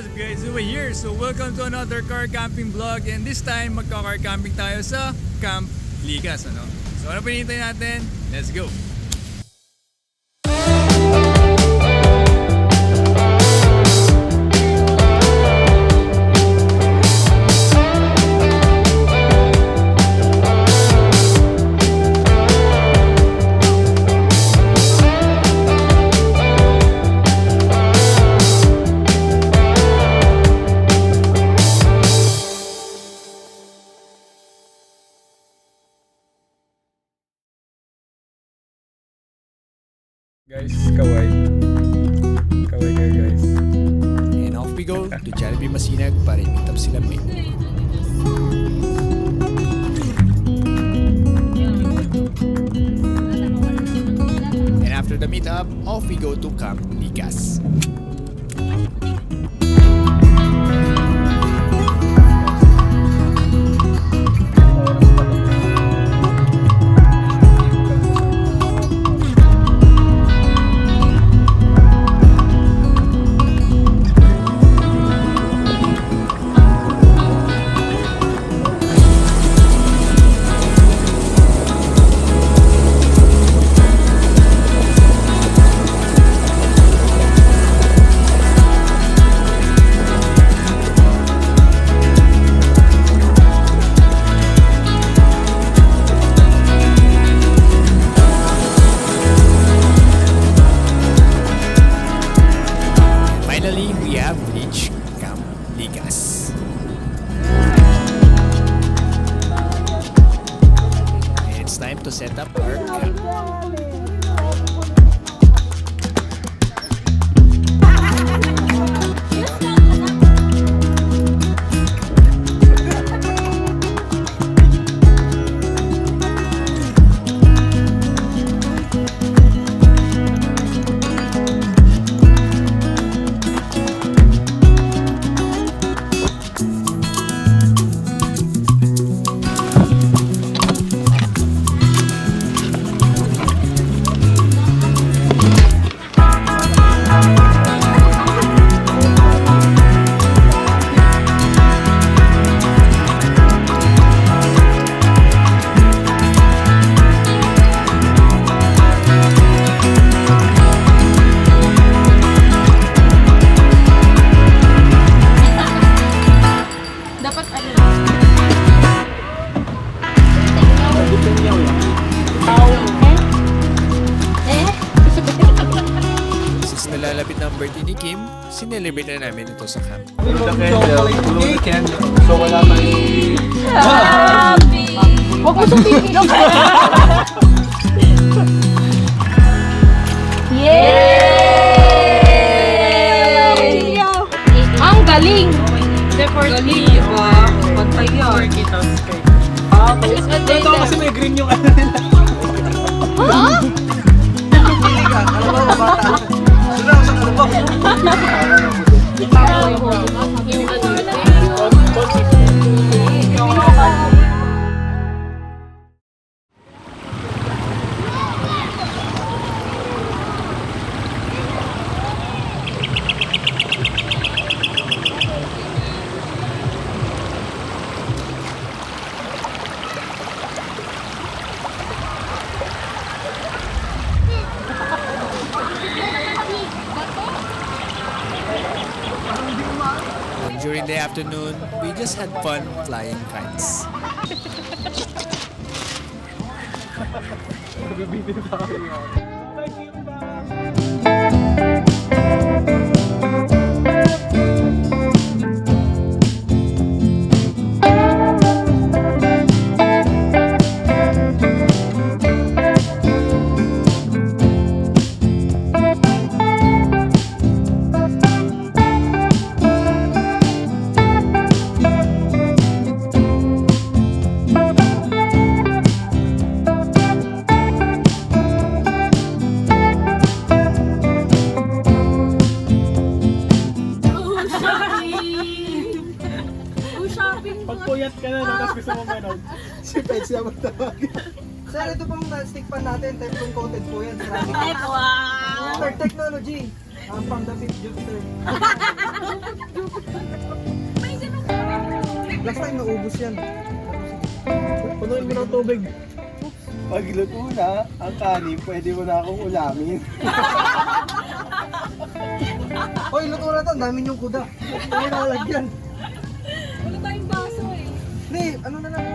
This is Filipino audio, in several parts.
What's up guys, we're here. So welcome to another car camping vlog, and this time magka-car camping tayo sa Camp Likas, ano? So ano pinintay natin? Let's go! Guys, kaway kayo guys. And off we go to Jollibee Masinag para i-meet up sila May. And after the meet up, off we go to Camp Likas. Finally, we have reached Camp Likas. And it's time to set up our camp. Since nalalapit ng birthday ni Kim, sinelebrate na namin ito sa camp. So wala tayong... Huwag mo sabihin. Yay! Ang galing! Galing, diba? Pantay yan. Ito kasi may green yung ano nila. Ha? Pili ka, alam mo mga bata. Sila ako sa kalabang. During the afternoon, we just had fun flying kites. Pagpuyat ka na, tapos gusto mo manood. Si Pets na magtawagin. Sir, ito pong stick pan natin, Teflon coated po yan. Ay, wow! Third technology. From the 5th Jupiter. Last time naubos yan. Punuin mo ng tubig. Pag luto na, ang kanin, pwede mo na akong ulamin. Hoy, luto na to. Ang dami yung kuda. Ano nalagyan? Wala tayong baso eh. Hindi, ano na lang.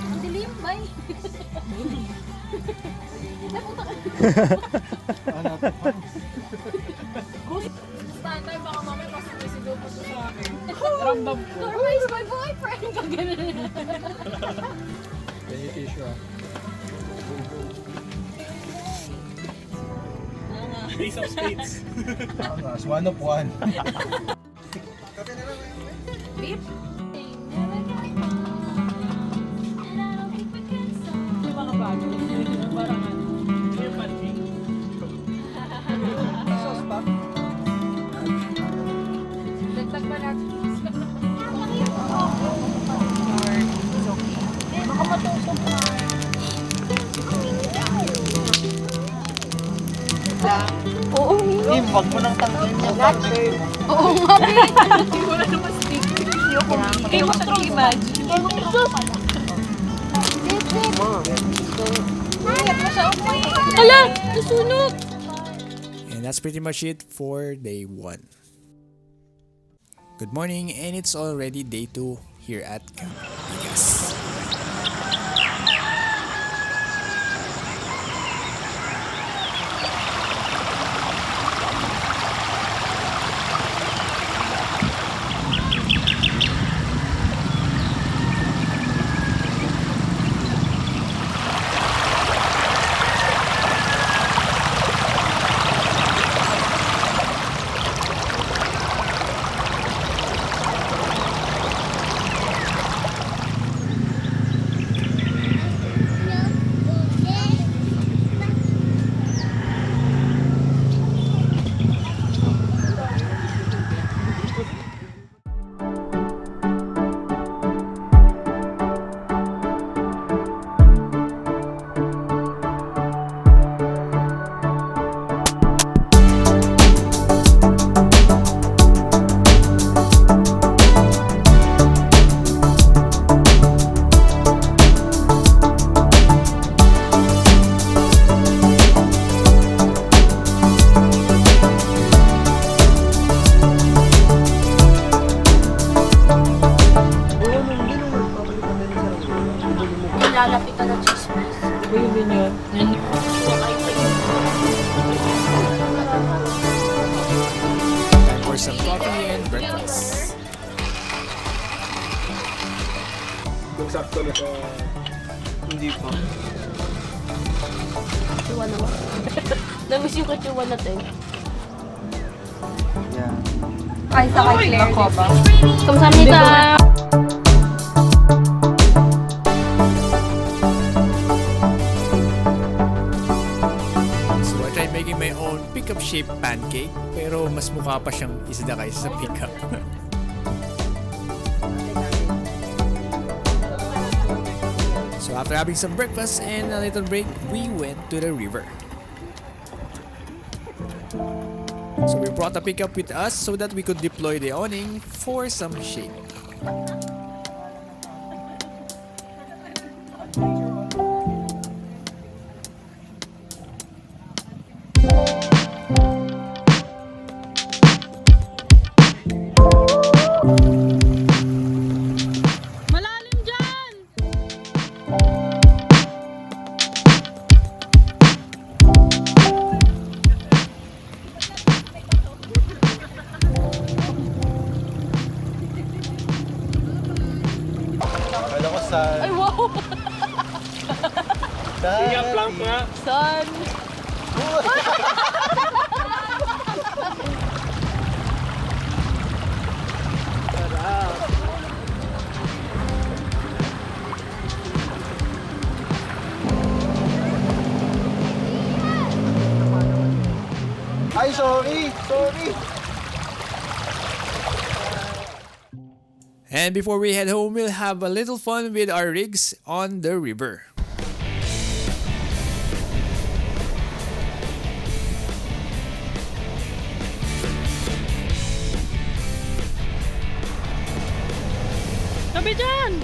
Ang dilim ba eh? Tatay, baka mamay pasisigaw pa sa akin. Ramdam ko. Norma is my boyfriend. Pag ganun. Yan yung tissue ah. Ace of Spades. One of one. Beep. Mga bago. Parang ano. Sauce pa? Dagdag pa natin. Baka matusok na. Oo. Kim, wag mo nang tanggalin yung partner. Oo nga, babe. Wala naman stick. Kaya mo strong imagine. Ala! Nasunog! And that's pretty much it for day 1. Good morning, and it's already day 2 here at Camp Likas. Lalapit ka ng chismis. Diba yun din yun? Time for some coffee and breakfast. Kung sakto na sa... Hindi pa. Kutsuwa naman. Namiss yung kutsuwa natin. Yeah. Ay, sa kay Claire. Ako ba? Kamsamnita! So I tried making my own pickup shape pancake, pero mas mukha pa siyang isda kaysa sa pickup. So after having some breakfast and a little break, we went to the river. So we brought the pickup with us so that we could deploy the awning for some shade. Malalim dyan! Kala ko sa... Ay, wow! Iya, plank nga. Son! Ay, sorry. Sorry. And before we head home, we'll have a little fun with our rigs on the river. Tabi dyan!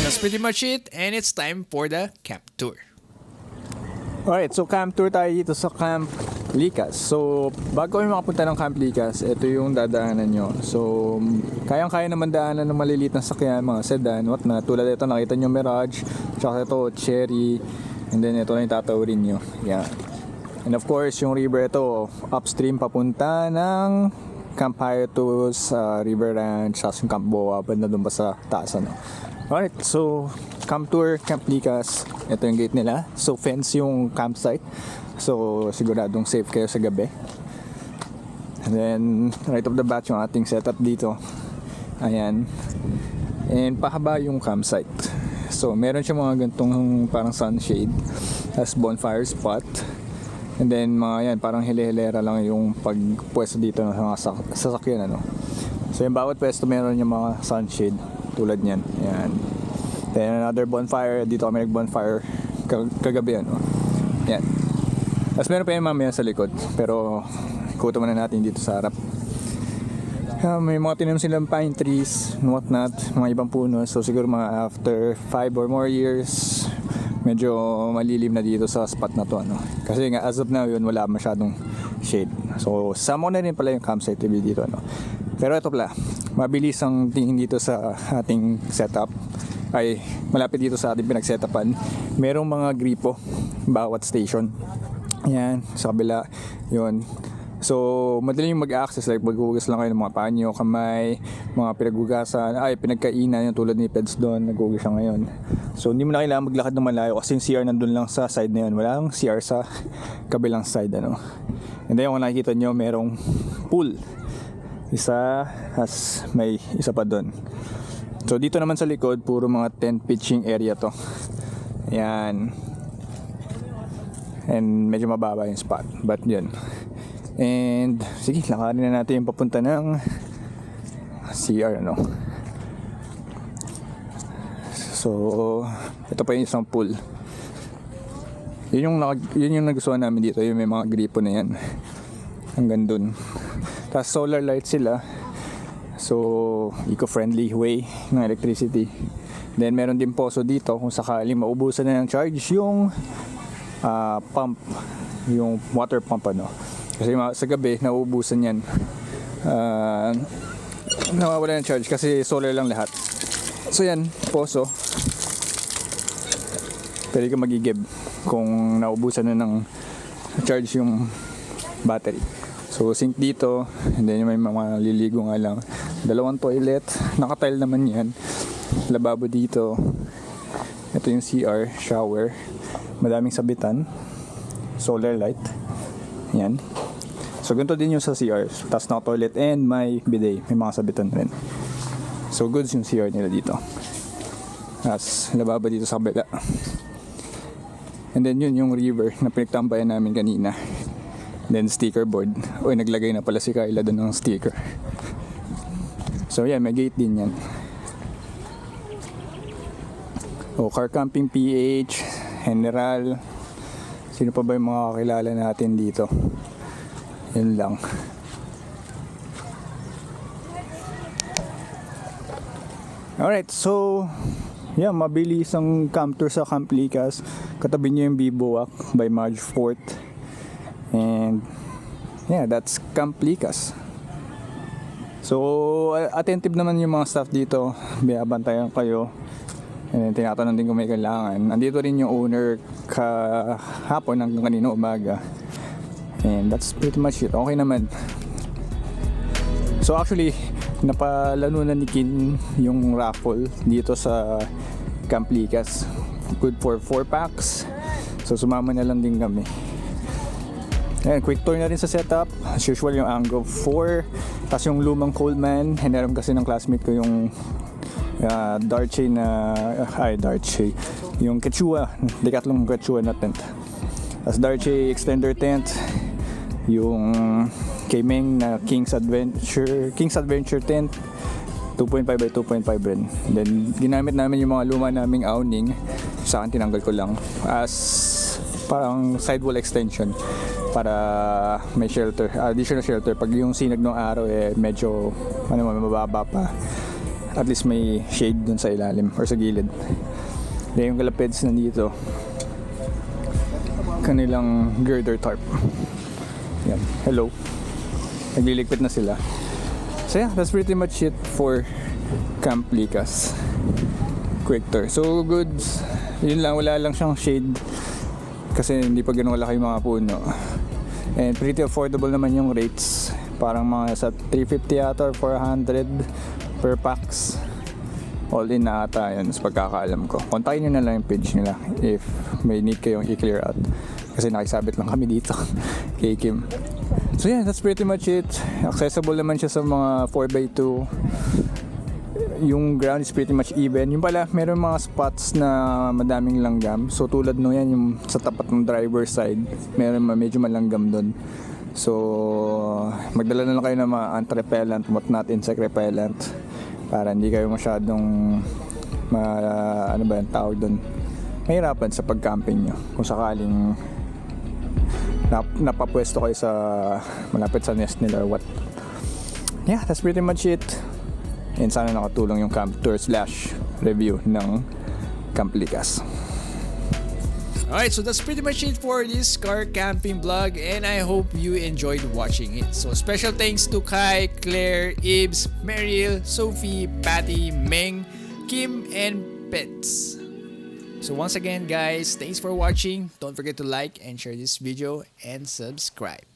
That's pretty much it, and it's time for the camp tour. Alright, so camp tour tayo dito sa Camp Likas. So, bago kayo makapunta ng Camp Likas, ito yung dadaanan nyo. So, kayang-kaya naman daanan ng maliliit na sakyan, mga sedan, whatnot. Tulad ito, nakita nyo Mirage, tsaka ito, Cherry, and then ito na yung tatawrin nyo. Yeah. And of course, yung river ito, upstream papunta ng Camp Hyalux sa River Ranch, sa Camp Boa, banda doon pa sa taas, ano. Alright, so camp tour, Camp Likas. Ito yung gate nila. So fence yung campsite. So siguradong safe kayo sa gabi. And then right off the bat yung ating setup dito. Ayan. And pahaba yung campsite. So meron siya mga gantong parang sunshade as bonfire spot. And then mga yan, parang hile-hilera lang yung pagpwesto dito ng mga sasakyan, ano. So yung bawat pwesto meron yung mga sunshade tulad niyan. Ayan. Then another bonfire. Dito kami nag-bonfire kagabi, ano. Ayan. Tapos meron pa yung mamaya sa likod. Pero ikuto muna natin dito sa harap. May mga tinanim silang pine trees and whatnot. Mga ibang puno. So siguro mga after 5 or more years, medyo malilim na dito sa spot na to, ano. Kasi nga as of now yun, wala masyadong shade. So sama na rin pala yung campsite dito, ano. Pero ito pala, mabilis ang tingin dito sa ating setup. Ay, malapit dito sa ating pinag-setupan. Merong mga gripo bawat station. Yan, sa kabila. Yun. So, madaling mag-access. Like, maghugas lang kayo ng mga panyo, kamay, mga pinaghugasan. Ay, pinagkainan yung tulad ni Peds doon. Naghugas siya ngayon. So, hindi mo na kailangan maglakad ng malayo kasi yung CR nandun lang sa side na yun. Wala lang CR sa kabilang side, ano. And then, kung nakikita nyo, merong pool. Isa, as may isa pa doon. So dito naman sa likod, puro mga tent pitching area to. Ayan. And medyo mababa yung spot. But yun. And sige, lakarin na natin yung papunta ng CR, ano. So ito pa yung isang pool. Yun yung nagustuhan namin dito. Yung may mga gripo na yan. Hanggang dun. Tapos solar light sila. So, eco-friendly way ng electricity. Then, meron din poso dito kung sakaling maubusan na ng charge yung pump, yung water pump, ano. Kasi sa gabi, nauubusan yan. Nawawala ng charge kasi solar lang lahat. So, yan, poso. Pwede ka magigib kung naubusan na ng charge yung battery. So, sink dito, and then may mga liligo nga lang. 2 toilet, naka-tile naman yan. Lababo dito. Ito yung CR, shower. Madaming sabitan. Solar light. Yan. So, ganito din yung sa CR. Tapos naka-toilet and may bidet. May mga sabitan rin. So, goods yung CR nila dito. Tapos, lababo dito sa kabila. And then, yun yung river na pinagtambayan namin kanina. Then sticker board. Uy, naglagay na pala si Kyla doon ng sticker. So yan, may gate din yan. O, car camping PH, General. Sino pa ba yung mga kakilala natin dito? Yun lang. Alright, so yeah, mabilis ang camp tour sa Camp Likas. Katabi niyo yung Bivouac by March 4th. And yeah, that's Camp Likas. So attentive naman yung mga staff dito. Binabantayan kayo. And then, tinatanong din kung may kailangan. Andito rin yung owner kahapon hanggang kanina umaga. And that's pretty much it. Okay naman. So actually, napalano na ni Kin yung raffle dito sa Camp Likas. Good for 4 packs. So sumama na lang din kami. Ayan, quick tour na rin sa setup. As usual yung Ango 4. Tapos yung lumang Coleman. Hinaram kasi ng classmate ko yung darche darche. Yung Quechua. Decathlon Quechua na tent. Tapos darche extender tent. Yung kay Meng na King's Adventure tent 2.5 by 2.5 rin. Then ginamit namin yung mga luma naming awning. Sa akin tinanggal ko lang as parang sidewall extension para may shelter, additional shelter pag yung sinag ng araw medyo mababa pa, at least may shade dun sa ilalim or sa gilid. Then yung kalapeds nandito, kanilang girder tarp. Yan. Hello. Nagliligpit na sila. So yeah, that's pretty much it for Camp Likas. Quick tour. So goods, yun lang, wala lang siyang shade kasi hindi pa ganun kalaki yung mga puno. And pretty affordable naman yung rates. Parang mga sa 350 yata or 400 per packs. All in na ata yun sa pagkakaalam ko. Kontakin nyo na lang yung page nila if may need kayong i-clear out. Kasi nakisabit lang kami dito kay Kim. So yeah, that's pretty much it. Accessible naman siya sa mga 4x2. Yung ground is pretty much even. Yung pala, meron mga spots na madaming langgam. So tulad no yan, yung sa tapat ng driver's side, meron medyo malanggam doon. So magdala na lang kayo ng mga anti-repellent, not insect repellent, para hindi kayo masyadong ano ba yung tawag doon, mahirapan sa pag-camping nyo kung sakaling napapwesto kayo sa malapit sa nest nila or what. Yeah, that's pretty much it. And sana nakatulong yung camp tour / review ng Camp Likas. Alright, so that's pretty much it for this car camping vlog, and I hope you enjoyed watching it. So special thanks to Kai, Claire, Ibs, Mariel, Sophie, Patty, Meng, Kim, and Pets. So once again guys, thanks for watching. Don't forget to like and share this video and subscribe.